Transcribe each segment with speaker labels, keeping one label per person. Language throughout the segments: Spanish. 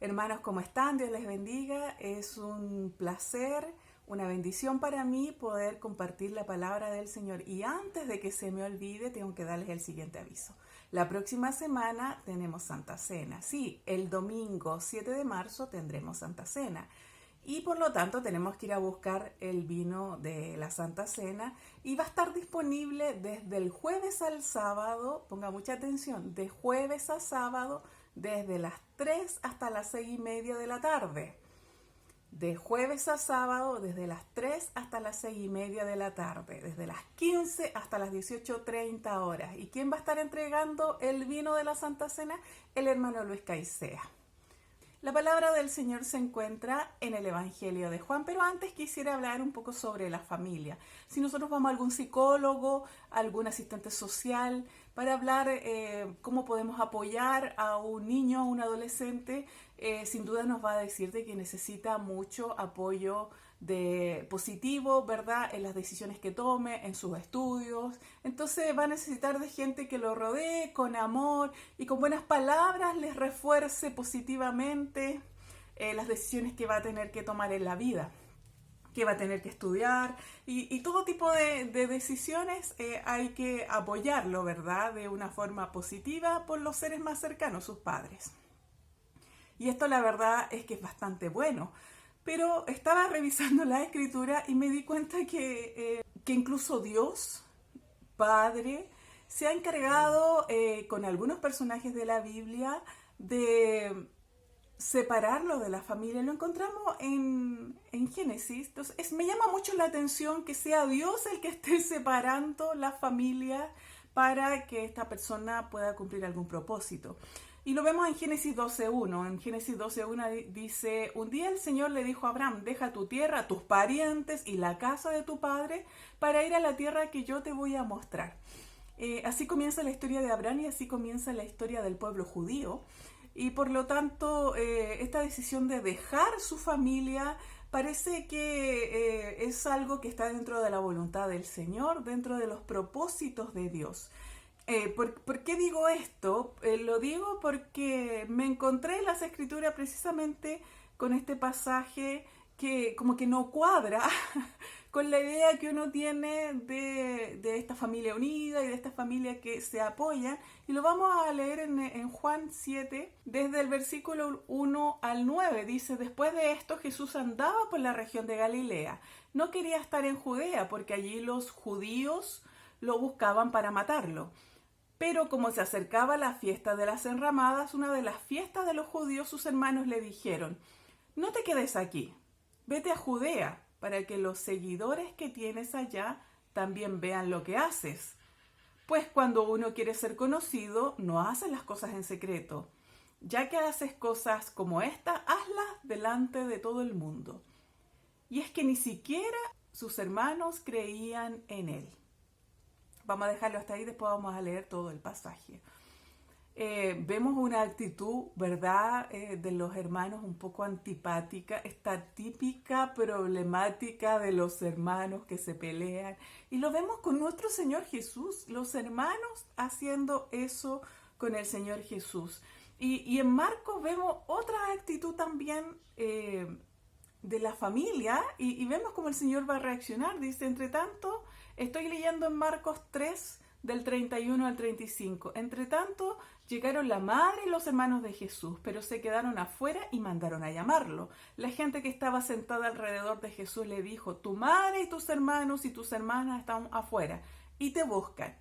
Speaker 1: Hermanos, ¿cómo están? Dios les bendiga. Es un placer, una bendición para mí poder compartir la palabra del Señor. Y antes de que se me olvide, tengo que darles el siguiente aviso. La próxima semana tenemos Santa Cena. Sí, el domingo 7 de marzo tendremos Santa Cena. Y por lo tanto tenemos que ir a buscar el vino de la Santa Cena y va a estar disponible desde el jueves al sábado, ponga mucha atención, de jueves a sábado, desde las 3 hasta las 6:30 de la tarde. De jueves a sábado, desde las 3 hasta las 6:30 de la tarde, desde las 15 hasta las 18:30 horas. ¿Y quién va a estar entregando el vino de la Santa Cena? El hermano Luis Caicea. La palabra del Señor se encuentra en el Evangelio de Juan, pero antes quisiera hablar un poco sobre la familia. Si nosotros vamos a algún psicólogo, algún asistente social, para hablar cómo podemos apoyar a un niño o un adolescente, sin duda nos va a decir de que necesita mucho apoyo positivo, ¿verdad? En las decisiones que tome, en sus estudios. Entonces va a necesitar de gente que lo rodee con amor y con buenas palabras les refuerce positivamente las decisiones que va a tener que tomar en la vida, que va a tener que estudiar y todo tipo de decisiones hay que apoyarlo, ¿verdad? De una forma positiva por los seres más cercanos, sus padres. Y esto la verdad es que es bastante bueno. Pero estaba revisando la escritura y me di cuenta que incluso Dios, Padre, se ha encargado con algunos personajes de la Biblia de separarlo de la familia. Lo encontramos en Génesis. Entonces, me llama mucho la atención que sea Dios el que esté separando la familia para que esta persona pueda cumplir algún propósito. Y lo vemos en Génesis 12.1. En Génesis 12.1 dice: un día el Señor le dijo a Abraham, deja tu tierra, tus parientes y la casa de tu padre para ir a la tierra que yo te voy a mostrar. Así comienza la historia de Abraham y así comienza la historia del pueblo judío. Y por lo tanto, esta decisión de dejar su familia parece que es algo que está dentro de la voluntad del Señor, dentro de los propósitos de Dios. ¿Por qué digo esto? Lo digo porque me encontré en las escrituras precisamente con este pasaje que como que no cuadra con la idea que uno tiene de esta familia unida y de esta familia que se apoya. Y lo vamos a leer en Juan 7, desde el versículo 1 al 9. Dice: después de esto Jesús andaba por la región de Galilea. No quería estar en Judea porque allí los judíos lo buscaban para matarlo. Pero como se acercaba la fiesta de las enramadas, una de las fiestas de los judíos, sus hermanos le dijeron: no te quedes aquí, vete a Judea, para que los seguidores que tienes allá también vean lo que haces. Pues cuando uno quiere ser conocido, no hace las cosas en secreto. Ya que haces cosas como esta, hazlas delante de todo el mundo. Y es que ni siquiera sus hermanos creían en él. Vamos a dejarlo hasta ahí, después vamos a leer todo el pasaje. Vemos una actitud, ¿verdad?, de los hermanos un poco antipática, esta típica problemática de los hermanos que se pelean. Y lo vemos con nuestro Señor Jesús, los hermanos haciendo eso con el Señor Jesús. Y en Marcos vemos otra actitud también de la familia y vemos cómo el Señor va a reaccionar. Dice: entre tanto, estoy leyendo en Marcos 3, del 31 al 35. Entre tanto, llegaron la madre y los hermanos de Jesús, pero se quedaron afuera y mandaron a llamarlo. La gente que estaba sentada alrededor de Jesús le dijo: tu madre y tus hermanos y tus hermanas están afuera y te buscan.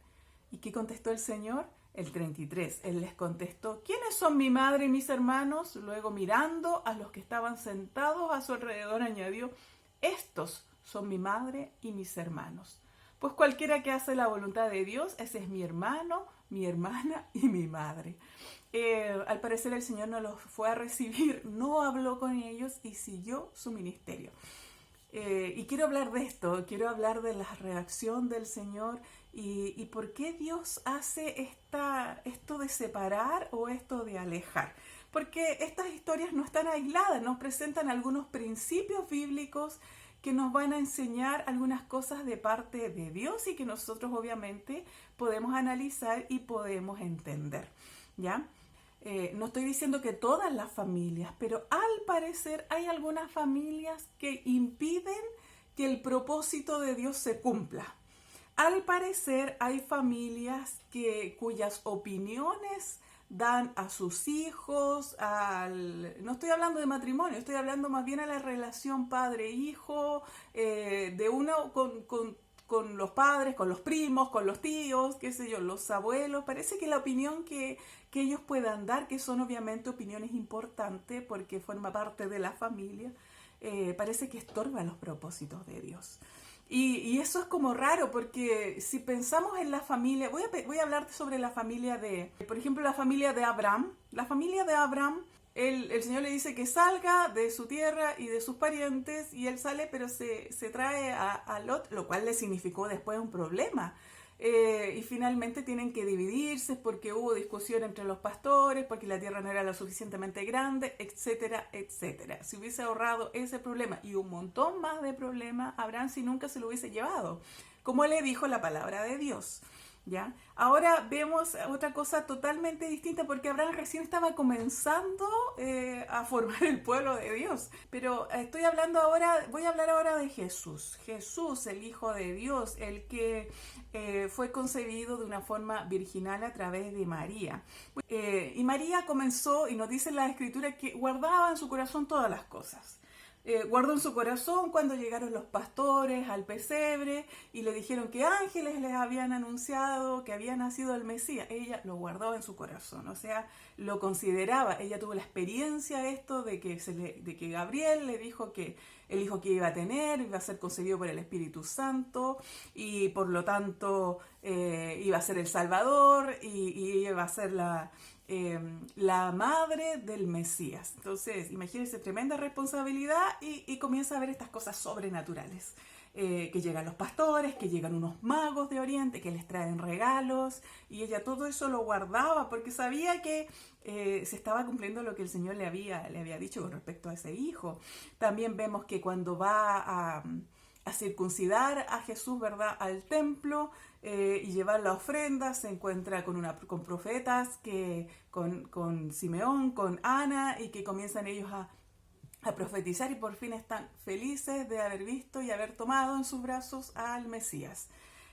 Speaker 1: ¿Y qué contestó el Señor? El 33, Él les contestó: ¿quiénes son mi madre y mis hermanos? Luego, mirando a los que estaban sentados a su alrededor, añadió: estos son mi madre y mis hermanos. Pues cualquiera que hace la voluntad de Dios, ese es mi hermano, mi hermana y mi madre. Al parecer el Señor no los fue a recibir, no habló con ellos y siguió su ministerio. Y quiero hablar de esto, quiero hablar de la reacción del Señor y por qué Dios hace esto de separar o esto de alejar. Porque estas historias no están aisladas, nos presentan algunos principios bíblicos que nos van a enseñar algunas cosas de parte de Dios y que nosotros obviamente podemos analizar y podemos entender, ¿ya? No estoy diciendo que todas las familias, pero al parecer hay algunas familias que impiden que el propósito de Dios se cumpla. Al parecer hay familias cuyas opiniones dan a sus hijos, no estoy hablando de matrimonio, estoy hablando más bien a la relación padre-hijo, de uno con los padres, con los primos, con los tíos, qué sé yo, los abuelos. Parece que la opinión que ellos puedan dar, que son obviamente opiniones importantes porque forma parte de la familia, parece que estorba los propósitos de Dios. Y eso es como raro, porque si pensamos en la familia, voy a hablar sobre la familia por ejemplo, la familia de Abraham. La familia de Abraham, el Señor le dice que salga de su tierra y de sus parientes, y él sale, pero se trae a Lot, lo cual le significó después un problema. Y finalmente tienen que dividirse porque hubo discusión entre los pastores, porque la tierra no era lo suficientemente grande, etcétera, etcétera. Si hubiese ahorrado ese problema y un montón más de problemas, Abraham si nunca se lo hubiese llevado, como le dijo la palabra de Dios. ¿Ya? Ahora vemos otra cosa totalmente distinta, porque Abraham recién estaba comenzando a formar el pueblo de Dios. Pero voy a hablar ahora de Jesús. Jesús, el Hijo de Dios, el que fue concebido de una forma virginal a través de María. Y María comenzó, y nos dice en la Escritura, que guardaba en su corazón todas las cosas. Guardó en su corazón cuando llegaron los pastores al pesebre y le dijeron que ángeles les habían anunciado que había nacido el Mesías. Ella lo guardó en su corazón, o sea, lo consideraba. Ella tuvo la experiencia de que Gabriel le dijo que el hijo que iba a tener iba a ser concebido por el Espíritu Santo, y por lo tanto iba a ser el Salvador, y iba a ser la madre del Mesías. Entonces, imagínense, tremenda responsabilidad, y comienza a ver estas cosas sobrenaturales. Que llegan los pastores, que llegan unos magos de Oriente, que les traen regalos, y ella todo eso lo guardaba porque sabía que se estaba cumpliendo lo que el Señor le había dicho con respecto a ese hijo. También vemos que cuando va a circuncidar a Jesús, ¿verdad?, al templo, y llevar la ofrenda, se encuentra con profetas, con Simeón, con Ana, y que comienzan ellos a profetizar, y por fin están felices de haber visto y haber tomado en sus brazos al Mesías.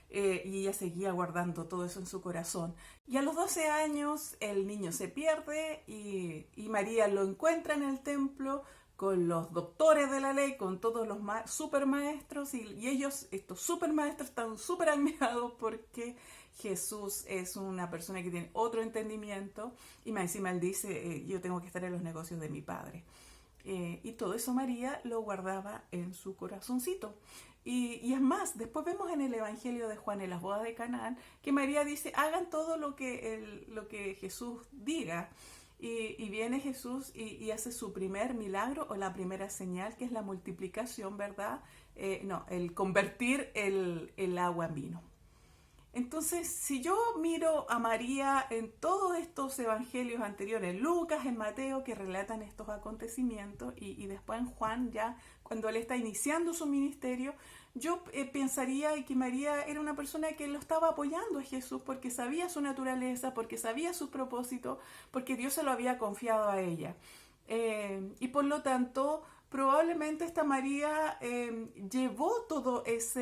Speaker 1: Y ella seguía guardando todo eso en su corazón. Y a los 12 años el niño se pierde, y María lo encuentra en el templo con los doctores de la ley, con todos los supermaestros, y ellos, estos supermaestros, están súper admirados porque Jesús es una persona que tiene otro entendimiento, y más encima él dice, yo tengo que estar en los negocios de mi padre. Y todo eso María lo guardaba en su corazoncito. Y es más, después vemos en el Evangelio de Juan, en las bodas de Canaán, que María dice, hagan todo lo que Jesús diga. Y viene Jesús y hace su primer milagro, o la primera señal, que es la multiplicación, ¿verdad? El convertir el agua en vino. Entonces, si yo miro a María en todos estos evangelios anteriores, en Lucas, en Mateo, que relatan estos acontecimientos, y después en Juan, ya cuando él está iniciando su ministerio, yo pensaría que María era una persona que lo estaba apoyando a Jesús porque sabía su naturaleza, porque sabía su propósito, porque Dios se lo había confiado a ella. Y por lo tanto, probablemente esta María llevó todo esa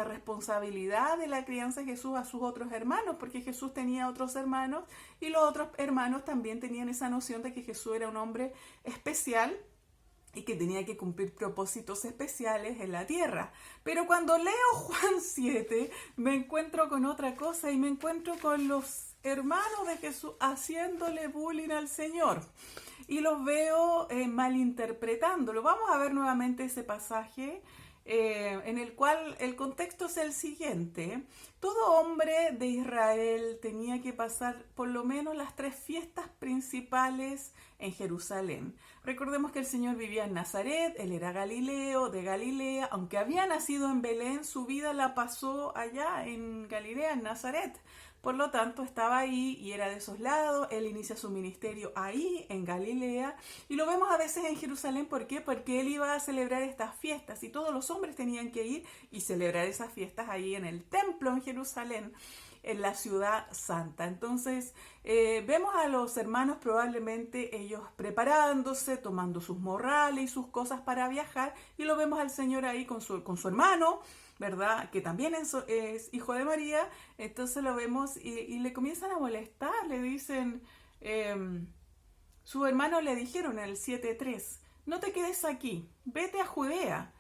Speaker 1: responsabilidad de la crianza de Jesús a sus otros hermanos, porque Jesús tenía otros hermanos, y los otros hermanos también tenían esa noción de que Jesús era un hombre especial y que tenía que cumplir propósitos especiales en la tierra. Pero cuando leo Juan 7, me encuentro con otra cosa, y me encuentro con los hermanos de Jesús haciéndole bullying al Señor. Y los veo malinterpretándolo. Vamos a ver nuevamente ese pasaje, en el cual el contexto es el siguiente. Todo hombre de Israel tenía que pasar por lo menos las 3 fiestas principales en Jerusalén. Recordemos que el Señor vivía en Nazaret, él era Galileo, de Galilea, aunque había nacido en Belén, su vida la pasó allá en Galilea, en Nazaret. Por lo tanto, estaba ahí y era de esos lados. Él inicia su ministerio ahí, en Galilea. Y lo vemos a veces en Jerusalén. ¿Por qué? Porque él iba a celebrar estas fiestas. Y todos los hombres tenían que ir y celebrar esas fiestas ahí en el templo en Jerusalén. en la ciudad santa. Entonces vemos a los hermanos probablemente ellos preparándose, tomando sus morrales y sus cosas para viajar, y lo vemos al Señor ahí con su hermano, ¿verdad? Que también es hijo de María. Entonces lo vemos y le comienzan a molestar, le dicen, su hermano le dijeron en el 7:3, no te quedes aquí, vete a Judea,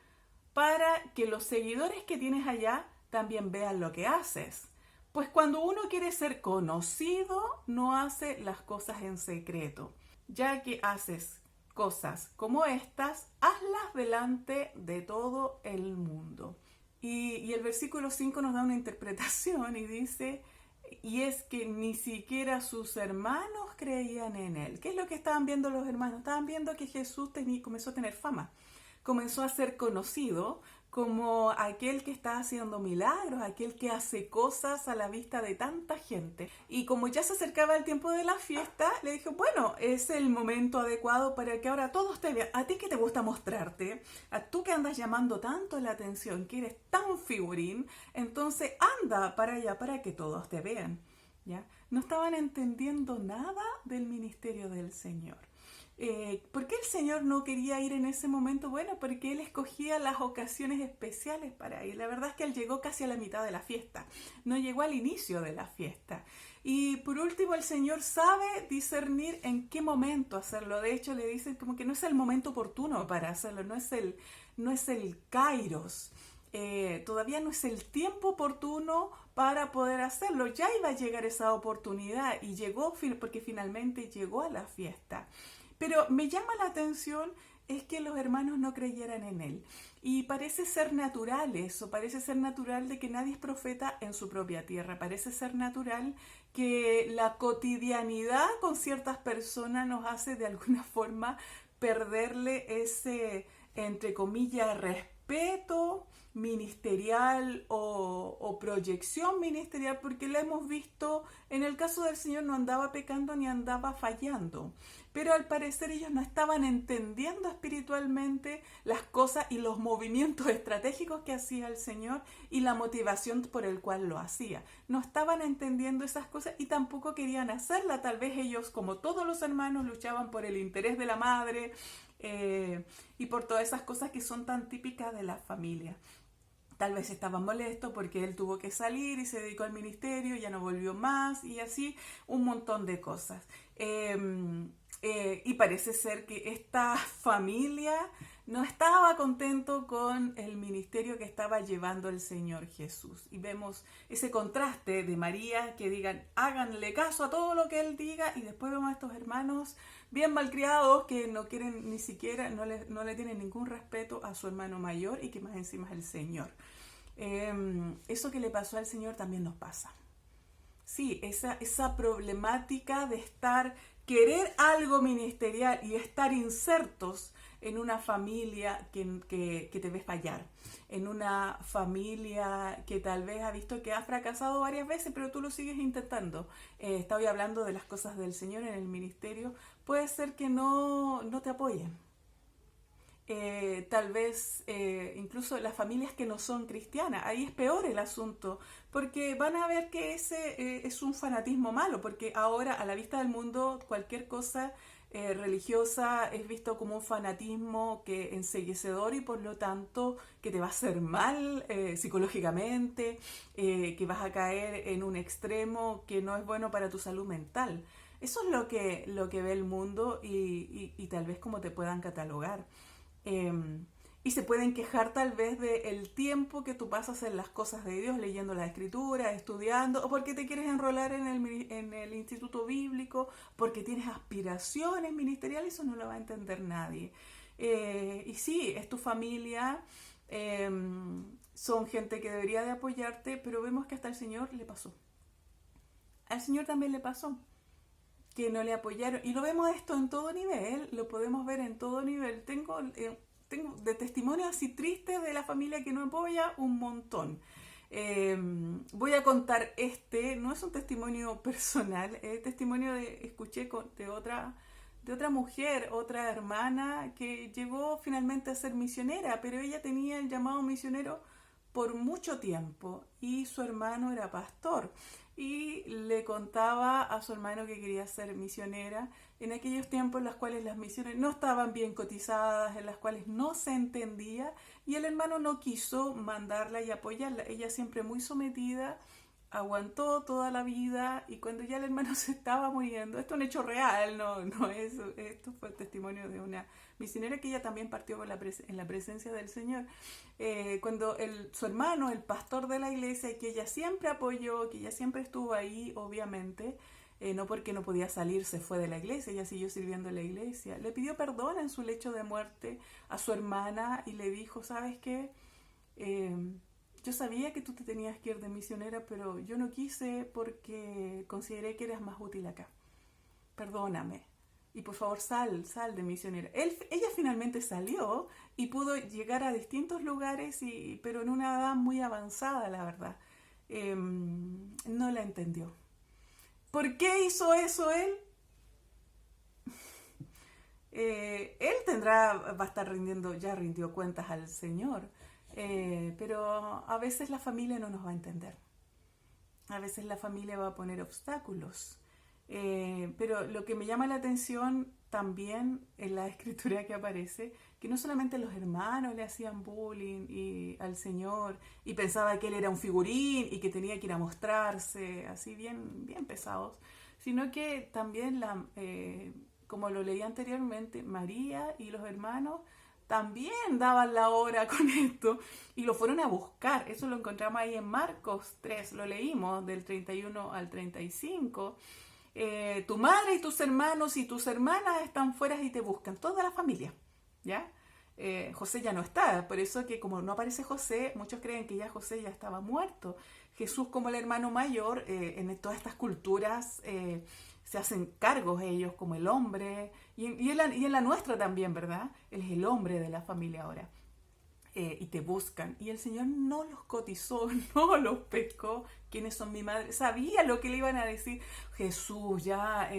Speaker 1: para que los seguidores que tienes allá también vean lo que haces. Pues cuando uno quiere ser conocido, no hace las cosas en secreto. Ya que haces cosas como estas, hazlas delante de todo el mundo. Y el versículo 5 nos da una interpretación y dice, y es que ni siquiera sus hermanos creían en él. ¿Qué es lo que estaban viendo los hermanos? Estaban viendo que Jesús comenzó a tener fama, comenzó a ser conocido como aquel que está haciendo milagros, aquel que hace cosas a la vista de tanta gente. Y como ya se acercaba el tiempo de la fiesta, le dijo, bueno, es el momento adecuado para que ahora todos te vean. A ti que te gusta mostrarte, a tú que andas llamando tanto la atención, que eres tan figurín, entonces anda para allá para que todos te vean. ¿Ya? No estaban entendiendo nada del ministerio del Señor. ¿Por qué el Señor no quería ir en ese momento? Bueno, porque Él escogía las ocasiones especiales para ir. La verdad es que Él llegó casi a la mitad de la fiesta, no llegó al inicio de la fiesta. Y por último, el Señor sabe discernir en qué momento hacerlo. De hecho, le dicen como que no es el momento oportuno para hacerlo, no es el kairos. Todavía no es el tiempo oportuno para poder hacerlo. Ya iba a llegar esa oportunidad y llegó porque finalmente llegó a la fiesta. Pero me llama la atención es que los hermanos no creyeran en él. Y parece ser natural eso, parece ser natural de que nadie es profeta en su propia tierra. Parece ser natural que la cotidianidad con ciertas personas nos hace de alguna forma perderle ese, entre comillas, respeto ministerial o proyección ministerial, porque la hemos visto, en el caso del Señor no andaba pecando ni andaba fallando, pero al parecer ellos no estaban entendiendo espiritualmente las cosas y los movimientos estratégicos que hacía el Señor y la motivación por el cual lo hacía. No estaban entendiendo esas cosas y tampoco querían hacerla. Tal vez ellos, como todos los hermanos, luchaban por el interés de la madre y por todas esas cosas que son tan típicas de la familia. Tal vez estaba molesto porque él tuvo que salir y se dedicó al ministerio, ya no volvió más y así un montón de cosas. Y parece ser que esta familia no estaba contento con el ministerio que estaba llevando el Señor Jesús. Y vemos ese contraste de María que digan, háganle caso a todo lo que Él diga, y después vemos a estos hermanos bien malcriados que no quieren ni siquiera, no le tienen ningún respeto a su hermano mayor y que más encima es el Señor. Eso que le pasó al Señor también nos pasa. Sí, esa problemática de querer algo ministerial y estar insertos en una familia que te ve fallar, en una familia que tal vez ha visto que ha fracasado varias veces, pero tú lo sigues intentando. Estoy hablando de las cosas del Señor en el ministerio. Puede ser que no te apoyen. Tal vez incluso las familias que no son cristianas, ahí es peor el asunto, porque van a ver que ese es un fanatismo malo, porque ahora a la vista del mundo cualquier cosa religiosa es visto como un fanatismo que enceguecedor y por lo tanto que te va a hacer mal psicológicamente, que vas a caer en un extremo que no es bueno para tu salud mental. Eso es lo que ve el mundo y tal vez como te puedan catalogar. Y se pueden quejar tal vez del tiempo que tú pasas en las cosas de Dios, leyendo la Escritura, estudiando, o porque te quieres enrolar en el instituto bíblico, porque tienes aspiraciones ministeriales. Eso no lo va a entender nadie. Y sí, es tu familia, son gente que debería de apoyarte, pero vemos que hasta el Señor le pasó. Al Señor también le pasó que no le apoyaron. Y lo vemos esto en todo nivel, lo podemos ver en todo nivel. Tengo de testimonios así tristes de la familia que no apoya un montón. Voy a contar no es un testimonio personal, es testimonio escuché de otra mujer, otra hermana que llegó finalmente a ser misionera, pero ella tenía el llamado misionero por mucho tiempo y su hermano era pastor. y le contaba a su hermano que quería ser misionera en aquellos tiempos en los cuales las misiones no estaban bien cotizadas, en las cuales no se entendía, y el hermano no quiso mandarla y apoyarla. Ella siempre muy sometida, aguantó toda la vida, y cuando ya el hermano se estaba muriendo, esto es un hecho real, no es, esto fue el testimonio de una misionera que ella también partió con en la presencia del Señor. Cuando su hermano, el pastor de la iglesia, que ella siempre apoyó, que ella siempre estuvo ahí, obviamente, no porque no podía salir, se fue de la iglesia, ella siguió sirviendo en la iglesia, le pidió perdón en su lecho de muerte a su hermana y le dijo, ¿sabes qué? Eh, yo sabía que tú te tenías que ir de misionera, pero yo no quise porque consideré que eras más útil acá. Perdóname. Y por favor sal de misionera. Ella finalmente salió y pudo llegar a distintos lugares, pero en una edad muy avanzada, la verdad. No la entendió. ¿Por qué hizo eso él? Va a estar ya rindió cuentas al Señor, pero a veces la familia no nos va a entender. A veces la familia va a poner obstáculos. Pero lo que me llama la atención también en la escritura que aparece, que no solamente los hermanos le hacían bullying al Señor y pensaba que él era un figurín y que tenía que ir a mostrarse, así bien pesados, sino que también, como lo leí anteriormente, María y los hermanos también daban la hora con esto y lo fueron a buscar. Eso lo encontramos ahí en Marcos 3, lo leímos del 31 al 35. Tu madre y tus hermanos y tus hermanas están fuera y te buscan, toda la familia, ¿ya? José ya no está, por eso que como no aparece José, muchos creen que ya José ya estaba muerto. Jesús, como el hermano mayor, en todas estas culturas se hacen cargos ellos como el hombre, y en la nuestra también, ¿verdad? Él es el hombre de la familia ahora. Y te buscan. Y el Señor no los cotizó, no los pescó. ¿Quiénes son mi madre? Sabía lo que le iban a decir. Jesús, ya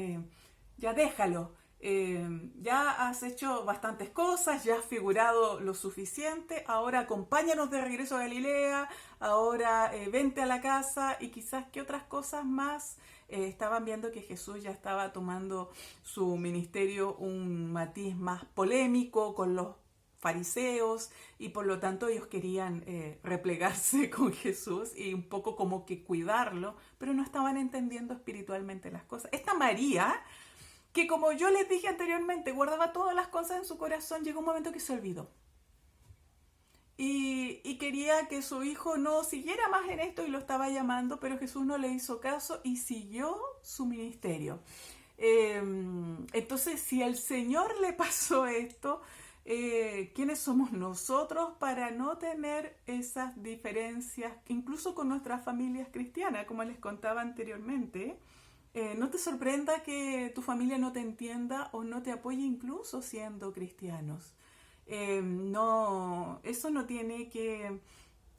Speaker 1: déjalo. Ya has hecho bastantes cosas, ya has figurado lo suficiente. Ahora acompáñanos de regreso a Galilea. Ahora vente a la casa. Y quizás que otras cosas más. Estaban viendo que Jesús ya estaba tomando su ministerio un matiz más polémico con los fariseos, y por lo tanto ellos querían replegarse con Jesús y un poco como que cuidarlo, pero no estaban entendiendo espiritualmente las cosas. Esta María, que como yo les dije anteriormente, guardaba todas las cosas en su corazón, llegó un momento que se olvidó. Y quería que su hijo no siguiera más en esto y lo estaba llamando, pero Jesús no le hizo caso y siguió su ministerio. Entonces, si al Señor le pasó esto, ¿quiénes somos nosotros para no tener esas diferencias, incluso con nuestras familias cristianas, como les contaba anteriormente? No te sorprenda que tu familia no te entienda o no te apoye incluso siendo cristianos. No, eso no tiene que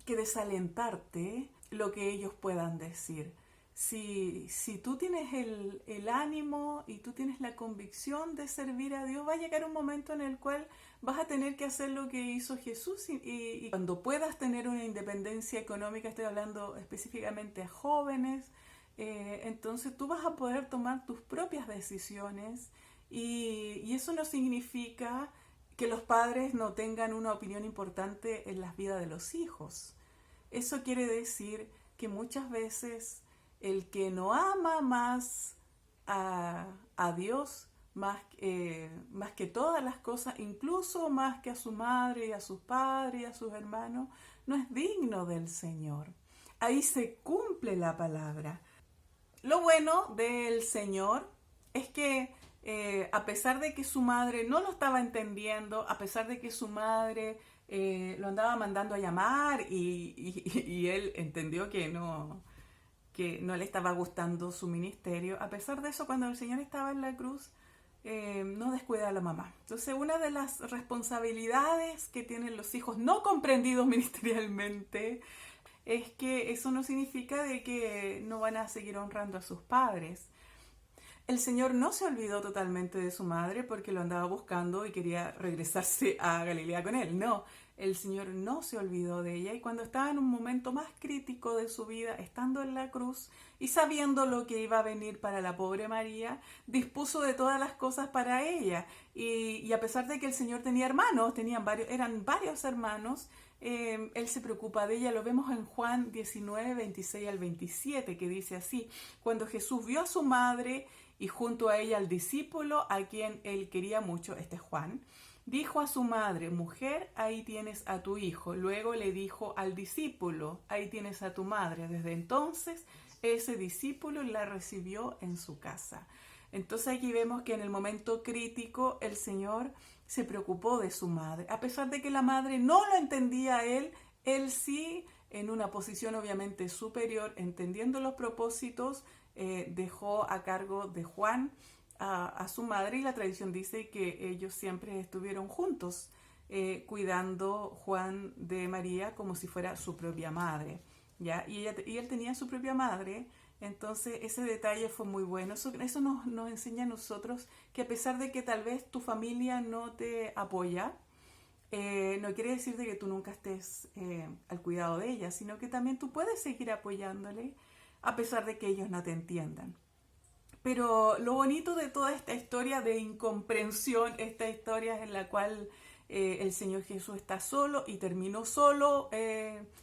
Speaker 1: desalentarte lo que ellos puedan decir. Si tú tienes el ánimo y tú tienes la convicción de servir a Dios, va a llegar un momento en el cual vas a tener que hacer lo que hizo Jesús y cuando puedas tener una independencia económica, estoy hablando específicamente a jóvenes, entonces tú vas a poder tomar tus propias decisiones y eso no significa que los padres no tengan una opinión importante en las vidas de los hijos. Eso quiere decir que muchas veces el que no ama más a Dios, más que todas las cosas, incluso más que a su madre y a sus padres y a sus hermanos, no es digno del Señor. Ahí se cumple la palabra. Lo bueno del Señor es que a pesar de que su madre no lo estaba entendiendo, a pesar de que su madre lo andaba mandando a llamar y él entendió que no le estaba gustando su ministerio, a pesar de eso, cuando el Señor estaba en la cruz, no descuida a la mamá. Entonces, una de las responsabilidades que tienen los hijos no comprendidos ministerialmente es que eso no significa de que no van a seguir honrando a sus padres. El Señor no se olvidó totalmente de su madre porque lo andaba buscando y quería regresarse a Galilea con él. No, el Señor no se olvidó de ella, y cuando estaba en un momento más crítico de su vida, estando en la cruz y sabiendo lo que iba a venir para la pobre María, dispuso de todas las cosas para ella. Y a pesar de que el Señor tenía hermanos, eran varios hermanos, Él se preocupa de ella. Lo vemos en Juan 19, 26 al 27, que dice así: cuando Jesús vio a su madre y junto a ella al discípulo a quien él quería mucho, este es Juan, dijo a su madre: mujer, ahí tienes a tu hijo. Luego le dijo al discípulo: ahí tienes a tu madre. Desde entonces ese discípulo la recibió en su casa. Entonces aquí vemos que en el momento crítico el Señor se preocupó de su madre. A pesar de que la madre no lo entendía a él sí, en una posición obviamente superior, entendiendo los propósitos, dejó a cargo de Juan a su madre, y la tradición dice que ellos siempre estuvieron juntos, cuidando Juan de María como si fuera su propia madre, ¿ya? Y él tenía su propia madre. Entonces ese detalle fue muy bueno. Eso nos enseña a nosotros que a pesar de que tal vez tu familia no te apoya, no quiere decir de que tú nunca estés al cuidado de ella, sino que también tú puedes seguir apoyándole a pesar de que ellos no te entiendan. Pero lo bonito de toda esta historia de incomprensión, esta historia en la cual el Señor Jesús está solo y terminó solo,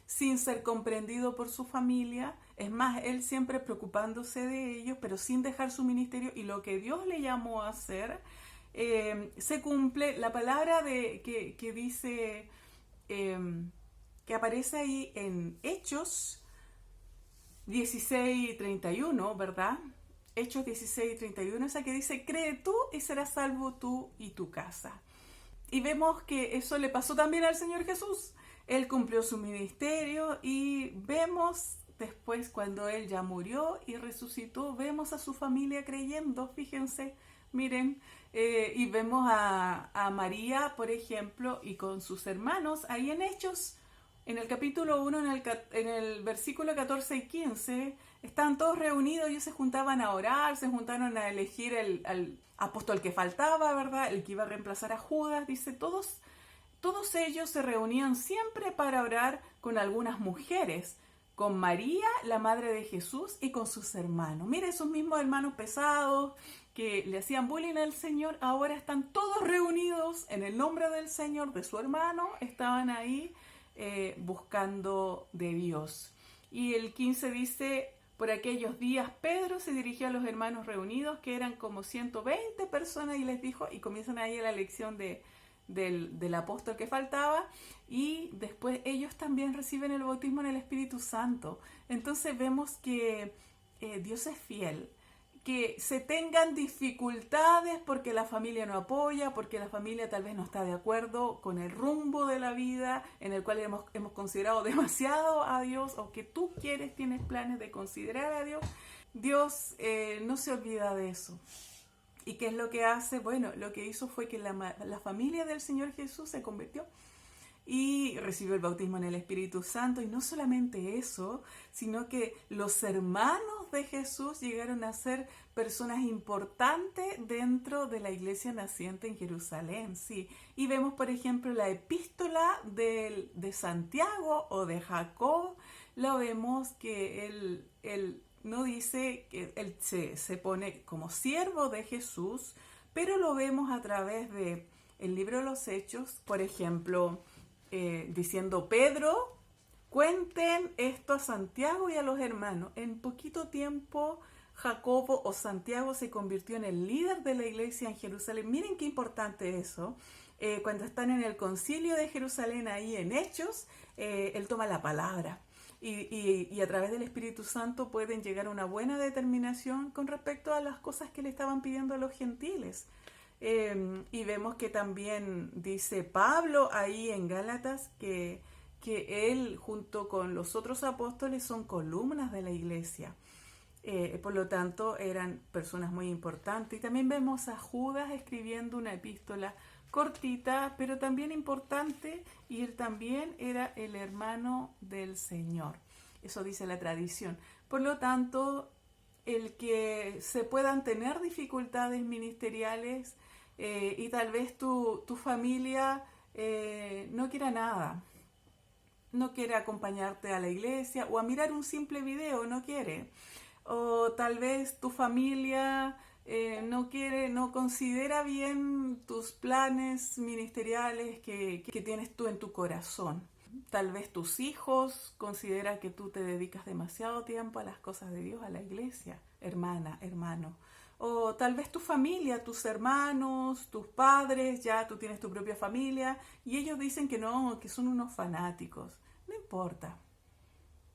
Speaker 1: sin ser comprendido por su familia. Es más, él siempre preocupándose de ellos, pero sin dejar su ministerio y lo que Dios le llamó a hacer. Se cumple la palabra que dice, que aparece ahí en Hechos 16:31, ¿verdad? Hechos 16:31, esa que dice: cree tú y serás salvo tú y tu casa. Y vemos que eso le pasó también al Señor Jesús. Él cumplió su ministerio, y vemos después, cuando Él ya murió y resucitó, vemos a su familia creyendo, fíjense, miren, y vemos a María, por ejemplo, y con sus hermanos, ahí en Hechos, en el capítulo 1, en el versículo 14 y 15, estaban todos reunidos. Ellos se juntaban a orar, se juntaron a elegir al apóstol que faltaba, ¿verdad? El que iba a reemplazar a Judas. Dice, todos ellos se reunían siempre para orar con algunas mujeres, con María, la madre de Jesús, y con sus hermanos. Mire, esos mismos hermanos pesados que le hacían bullying al Señor, ahora están todos reunidos en el nombre del Señor, de su hermano. Estaban ahí buscando de Dios. Y el 15 dice: por aquellos días Pedro se dirigió a los hermanos reunidos, que eran como 120 personas, y les dijo, y comienzan ahí la lección del apóstol que faltaba, y después ellos también reciben el bautismo en el Espíritu Santo. Entonces vemos que Dios es fiel. Que se tengan dificultades porque la familia no apoya, porque la familia tal vez no está de acuerdo con el rumbo de la vida en el cual hemos considerado demasiado a Dios, o que tú tienes planes de considerar a Dios. Dios no se olvida de eso. ¿Y qué es lo que hace? Bueno, lo que hizo fue que la familia del Señor Jesús se convirtió y recibió el bautismo en el Espíritu Santo. Y no solamente eso, sino que los hermanos de Jesús llegaron a ser personas importantes dentro de la iglesia naciente en Jerusalén, sí. Y vemos, por ejemplo, la epístola de Santiago o de Jacob. Lo vemos que él no dice que él se pone como siervo de Jesús, pero lo vemos a través de el libro de los Hechos, por ejemplo, diciendo: Pedro, cuenten esto a Santiago y a los hermanos. En poquito tiempo Jacobo o Santiago se convirtió en el líder de la iglesia en Jerusalén. Miren qué importante eso. Cuando están en el concilio de Jerusalén, ahí en Hechos, él toma la palabra. Y a través del Espíritu Santo pueden llegar a una buena determinación con respecto a las cosas que le estaban pidiendo a los gentiles. Y vemos que también dice Pablo ahí en Gálatas que él junto con los otros apóstoles son columnas de la iglesia. Por lo tanto eran personas muy importantes. Y también vemos a Judas escribiendo una epístola cortita, pero también importante, y él también era el hermano del Señor. Eso dice la tradición. Por lo tanto, el que se puedan tener dificultades ministeriales, y tal vez tu familia no quiera nada, no quiere acompañarte a la iglesia o a mirar un simple video, no quiere. O tal vez tu familia no quiere, no considera bien tus planes ministeriales que tienes tú en tu corazón. Tal vez tus hijos consideran que tú te dedicas demasiado tiempo a las cosas de Dios, a la iglesia, hermana, hermano. O tal vez tu familia, tus hermanos, tus padres, ya tú tienes tu propia familia y ellos dicen que no, que son unos fanáticos. No importa,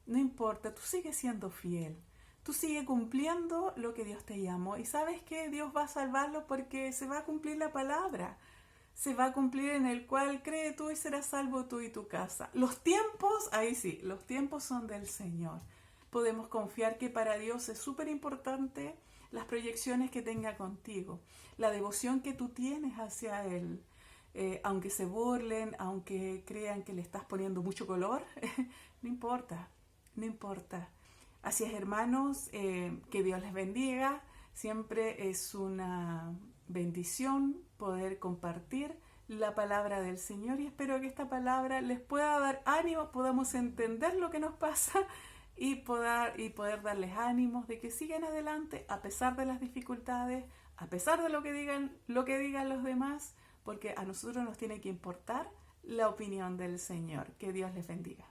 Speaker 1: no importa, tú sigues siendo fiel. Tú sigues cumpliendo lo que Dios te llamó y sabes que Dios va a salvarlo porque se va a cumplir la palabra. Se va a cumplir en el cual cree tú y serás salvo tú y tu casa. Los tiempos, ahí sí, los tiempos son del Señor. Podemos confiar que para Dios es súper importante las proyecciones que tenga contigo, la devoción que tú tienes hacia Él. Aunque se burlen, aunque crean que le estás poniendo mucho color, no importa, no importa. Así es, hermanos, que Dios les bendiga. Siempre es una bendición poder compartir la palabra del Señor y espero que esta palabra les pueda dar ánimo, podamos entender lo que nos pasa y poder darles ánimos de que sigan adelante a pesar de las dificultades, a pesar de lo que digan los demás, porque a nosotros nos tiene que importar la opinión del Señor. Que Dios les bendiga.